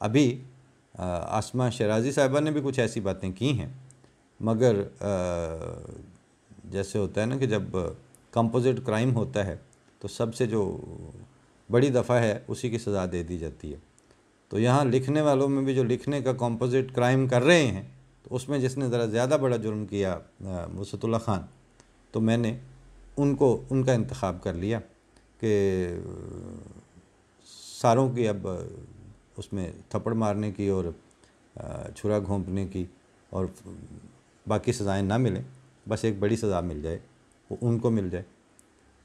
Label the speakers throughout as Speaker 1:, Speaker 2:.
Speaker 1: ابھی آسماں شیرازی صاحبہ نے بھی کچھ ایسی باتیں کی ہیں، مگر جیسے ہوتا ہے نا کہ جب کمپوزٹ کرائم ہوتا ہے تو سب سے جو بڑی دفعہ ہے اسی کی سزا دے دی جاتی ہے. تو یہاں لکھنے والوں میں بھی جو لکھنے کا کمپوزٹ کرائم کر رہے ہیں، تو اس میں جس نے ذرا زیادہ بڑا جرم کیا وسعت اللہ خان، تو میں نے ان کا انتخاب کر لیا کہ ساروں کی اب اس میں تھپڑ مارنے کی اور چھرا گھونپنے کی اور باقی سزائیں نہ ملیں، بس ایک بڑی سزا مل جائے، وہ ان کو مل جائے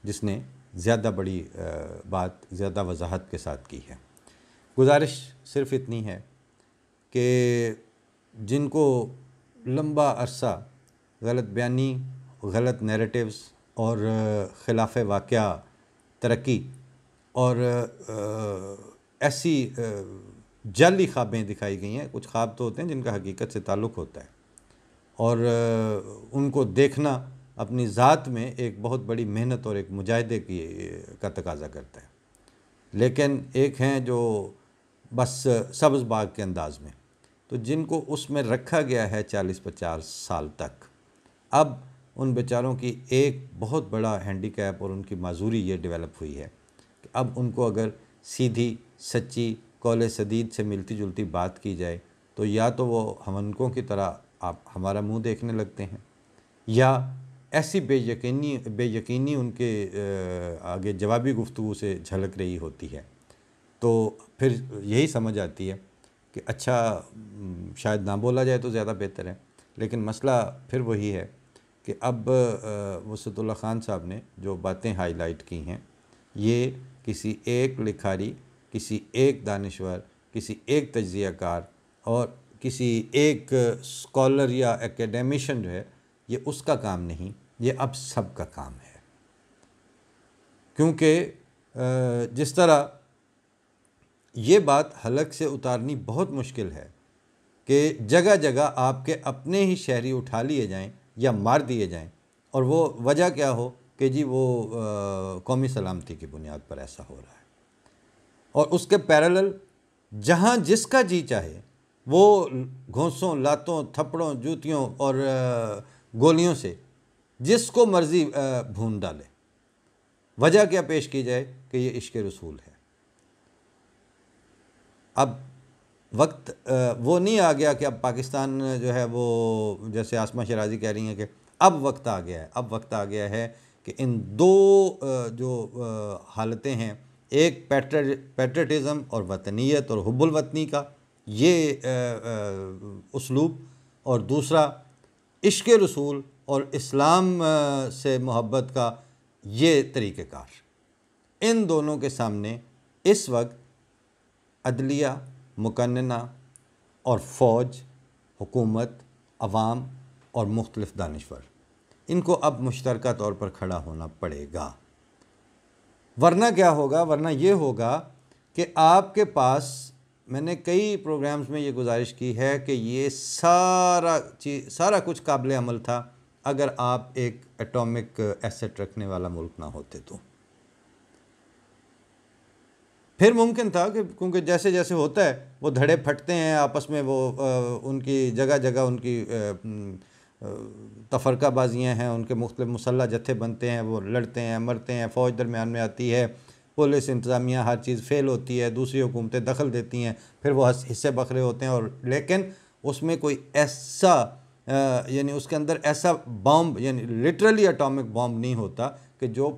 Speaker 1: جس نے زیادہ بڑی بات زیادہ وضاحت کے ساتھ کی ہے. گزارش صرف اتنی ہے کہ جن کو لمبا عرصہ غلط بیانی، غلط نیریٹیوز اور خلاف واقعہ ترقی اور ایسی جعلی خوابیں دکھائی گئی ہیں. کچھ خواب تو ہوتے ہیں جن کا حقیقت سے تعلق ہوتا ہے، اور ان کو دیکھنا اپنی ذات میں ایک بہت بڑی محنت اور ایک مجاہدے کا تقاضا کرتا ہے. لیکن ایک ہیں جو بس سبز باغ کے انداز میں، تو جن کو اس میں رکھا گیا ہے 40-50 سال تک، اب ان بیچاروں کی ایک بہت بڑا ہینڈی کیپ اور ان کی معذوری یہ ڈیولپ ہوئی ہے کہ اب ان کو اگر سیدھی سچی قول سدید سے ملتی جلتی بات کی جائے تو یا تو وہ ہمنکوں کی طرح آپ ہمارا منہ دیکھنے لگتے ہیں، یا ایسی بے یقینی ان کے آگے جوابی گفتگو سے جھلک رہی ہوتی ہے. تو پھر یہی سمجھ آتی ہے کہ اچھا شاید نہ بولا جائے تو زیادہ بہتر ہے. لیکن مسئلہ پھر وہی ہے کہ اب وسعت اللہ خان صاحب نے جو باتیں ہائی لائٹ کی ہیں، یہ کسی ایک لکھاری، کسی ایک دانشور، کسی ایک تجزیہ کار اور کسی ایک اسکالر یا ایکیڈیمیشن جو ہے، یہ اس کا کام نہیں، یہ اب سب کا کام ہے. کیونکہ جس طرح یہ بات حلق سے اتارنی بہت مشکل ہے کہ جگہ جگہ آپ کے اپنے ہی شہری اٹھا لیے جائیں یا مار دیے جائیں، اور وہ وجہ کیا ہو کہ جی وہ قومی سلامتی کی بنیاد پر ایسا ہو رہا ہے. اور اس کے پیرالل جہاں جس کا جی چاہے وہ گھونسوں، لاتوں، تھپڑوں، جوتیوں اور گولیوں سے جس کو مرضی بھون ڈالے. وجہ کیا پیش کی جائے کہ یہ عشق رسول ہے. اب وقت وہ نہیں آ گیا کہ اب پاکستان جو ہے وہ جیسے آسماں شیرازی کہہ رہی ہیں کہ اب وقت آ گیا ہے، اب وقت آ گیا ہے کہ ان دو جو حالتیں ہیں، ایک پیٹریٹزم اور وطنیت اور حب الوطنی کا یہ اسلوب، اور دوسرا عشق رسول اور اسلام سے محبت کا یہ طریقہ کار. ان دونوں کے سامنے اس وقت عدلیہ، مقننہ اور فوج، حکومت، عوام اور مختلف دانشور، ان کو اب مشترکہ طور پر کھڑا ہونا پڑے گا. ورنہ کیا ہوگا؟ ورنہ یہ ہوگا کہ آپ کے پاس، میں نے کئی پروگرامز میں یہ گزارش کی ہے کہ یہ سارا کچھ قابل عمل تھا اگر آپ ایک ایٹامک ایسٹ رکھنے والا ملک نہ ہوتے تو. پھر ممکن تھا کہ کیونکہ جیسے جیسے ہوتا ہے وہ دھڑے پھٹتے ہیں آپس میں، وہ ان کی جگہ جگہ ان کی تفرقہ بازیاں ہیں، ان کے مختلف مسلح جتھے بنتے ہیں، وہ لڑتے ہیں، مرتے ہیں، فوج درمیان میں آتی ہے، پولیس انتظامیہ ہر چیز فیل ہوتی ہے، دوسری حکومتیں دخل دیتی ہیں، پھر وہ حصے بکھرے ہوتے ہیں. اور لیکن اس میں کوئی ایسا یعنی اس کے اندر ایسا بامب، یعنی لٹرلی اٹامک بامب نہیں ہوتا کہ جو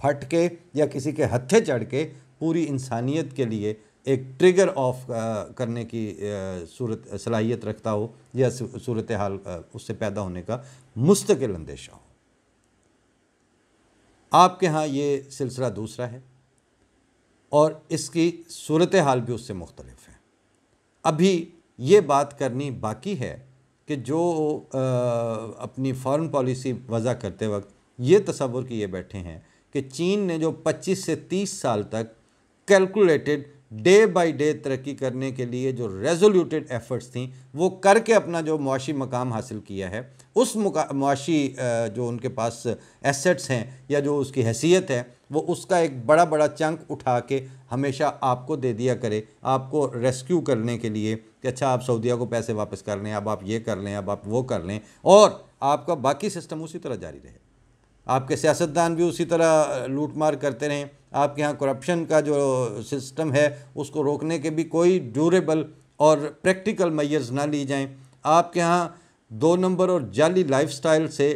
Speaker 1: پھٹ کے یا کسی کے ہتھے چڑھ کے پوری انسانیت کے لیے ایک ٹریگر آف کرنے کی صلاحیت رکھتا ہو یا صورتحال اس سے پیدا ہونے کا مستقل اندیشہ ہو. آپ کے ہاں یہ سلسلہ دوسرا ہے اور اس کی صورتحال بھی اس سے مختلف ہے. ابھی یہ بات کرنی باقی ہے کہ جو اپنی فارن پالیسی وضع کرتے وقت یہ تصور کیے بیٹھے ہیں کہ چین نے جو 25 سے 30 سال تک کیلکولیٹڈ ڈے بائی ڈے ترقی کرنے کے لیے جو ریزولیوٹڈ ایفرٹس تھیں وہ کر کے اپنا جو معاشی مقام حاصل کیا ہے، اس معاشی جو ان کے پاس ایسٹس ہیں یا جو اس کی حیثیت ہے وہ اس کا ایک بڑا بڑا چنک اٹھا کے ہمیشہ آپ کو دے دیا کرے، آپ کو ریسکیو کرنے کے لیے کہ اچھا آپ سعودیہ کو پیسے واپس کر لیں، اب آپ یہ کر لیں، اب آپ وہ کر لیں، اور آپ کا باقی سسٹم اسی طرح جاری رہے، آپ کے سیاستدان بھی اسی طرح لوٹ مار کرتے رہیں، آپ کے ہاں کرپشن کا جو سسٹم ہے اس کو روکنے کے بھی کوئی ڈیوریبل اور پریکٹیکل میئرز نہ لی جائیں، آپ کے ہاں 2 نمبر اور جعلی لائف سٹائل سے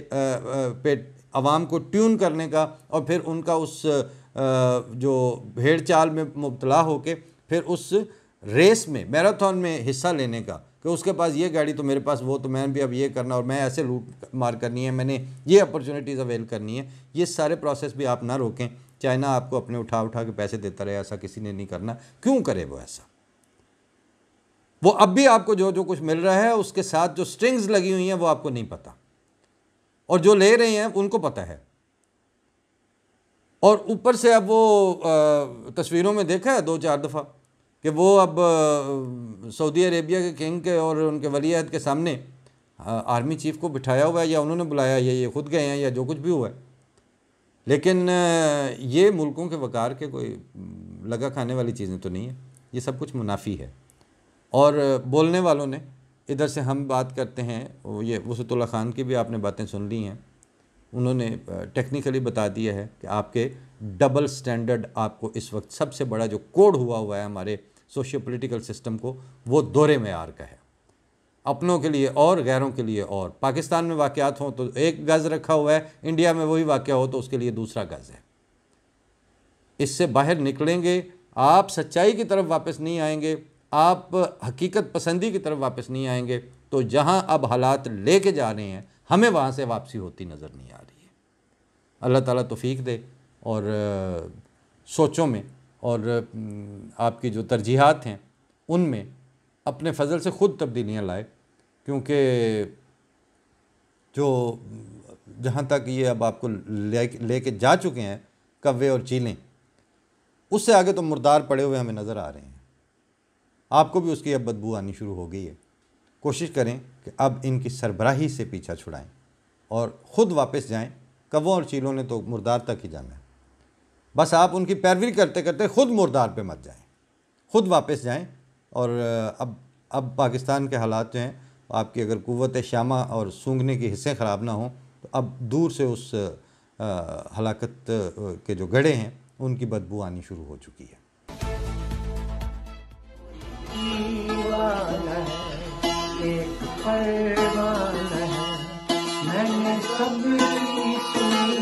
Speaker 1: پہ عوام کو ٹیون کرنے کا اور پھر ان کا اس جو بھیڑ چال میں مبتلا ہو کے پھر اس ریس میں میراتھن میں حصہ لینے کا کہ اس کے پاس یہ گاڑی تو میرے پاس وہ، تو میں بھی اب یہ کرنا اور میں ایسے لوٹ مار کرنی ہے، میں نے یہ اپرچونیٹیز اویل کرنی ہے، یہ سارے پروسیس بھی آپ نہ روکیں۔ چائنا آپ کو اپنے اٹھا کے پیسے دیتا رہے، ایسا کسی نے نہیں کرنا، کیوں کرے وہ ایسا؟ وہ اب بھی آپ کو جو کچھ مل رہا ہے اس کے ساتھ جو سٹرنگز لگی ہوئی ہیں وہ آپ کو نہیں پتہ، اور جو لے رہے ہیں ان کو پتہ ہے، اور اوپر سے اب وہ تصویروں میں دیکھا ہے 2-4 دفعہ کہ وہ اب سعودی عربیہ کے کنگ کے اور ان کے ولی عہد کے سامنے آرمی چیف کو بٹھایا ہوا ہے، یا انہوں نے بلایا، یا یہ خود گئے ہیں، یا جو کچھ بھی ہوا ہے، لیکن یہ ملکوں کے وقار کے کوئی لگا کھانے والی چیزیں تو نہیں ہیں، یہ سب کچھ منافی ہے۔ اور بولنے والوں نے ادھر سے ہم بات کرتے ہیں، یہ وسعت اللہ خان کی بھی آپ نے باتیں سن لی ہیں، انہوں نے ٹیکنیکلی بتا دیا ہے کہ آپ کے ڈبل سٹینڈرڈ، آپ کو اس وقت سب سے بڑا جو کوڈ ہوا ہے ہمارے سوشیو پولیٹیکل سسٹم کو، وہ دوہرے معیار کا ہے، اپنوں کے لیے اور غیروں کے لیے اور۔ پاکستان میں واقعات ہوں تو ایک گز رکھا ہوا ہے، انڈیا میں وہی واقعہ ہو تو اس کے لیے دوسرا گز ہے۔ اس سے باہر نکلیں گے، آپ سچائی کی طرف واپس نہیں آئیں گے، آپ حقیقت پسندی کی طرف واپس نہیں آئیں گے، تو جہاں اب حالات لے کے جا رہے ہیں ہمیں وہاں سے واپسی ہوتی نظر نہیں آ رہی ہے۔ اللہ تعالیٰ توفیق دے، اور سوچوں میں اور آپ کی جو ترجیحات ہیں ان میں اپنے فضل سے خود تبدیلیاں لائے، کیونکہ جو جہاں تک یہ اب آپ کو لے کے جا چکے ہیں کوے اور چیلیں، اس سے آگے تو مردار پڑے ہوئے ہمیں نظر آ رہے ہیں، آپ کو بھی اس کی اب بدبو آنی شروع ہو گئی ہے۔ کوشش کریں کہ اب ان کی سربراہی سے پیچھا چھڑائیں اور خود واپس جائیں، کووں اور چیلوں نے تو مردار تک ہی جانا ہے، بس آپ ان کی پیروی کرتے کرتے خود مردار پہ مت جائیں، خود واپس جائیں۔ اور اب پاکستان کے حالات جو ہیں، آپ کی اگر قوت شامہ اور سونگھنے کی حصیں خراب نہ ہوں تو اب دور سے اس ہلاکت کے جو گڑھے ہیں ان کی بدبو آنی شروع ہو چکی ہے۔
Speaker 2: ایک پروانہ ہے، میں نے سب کی سنی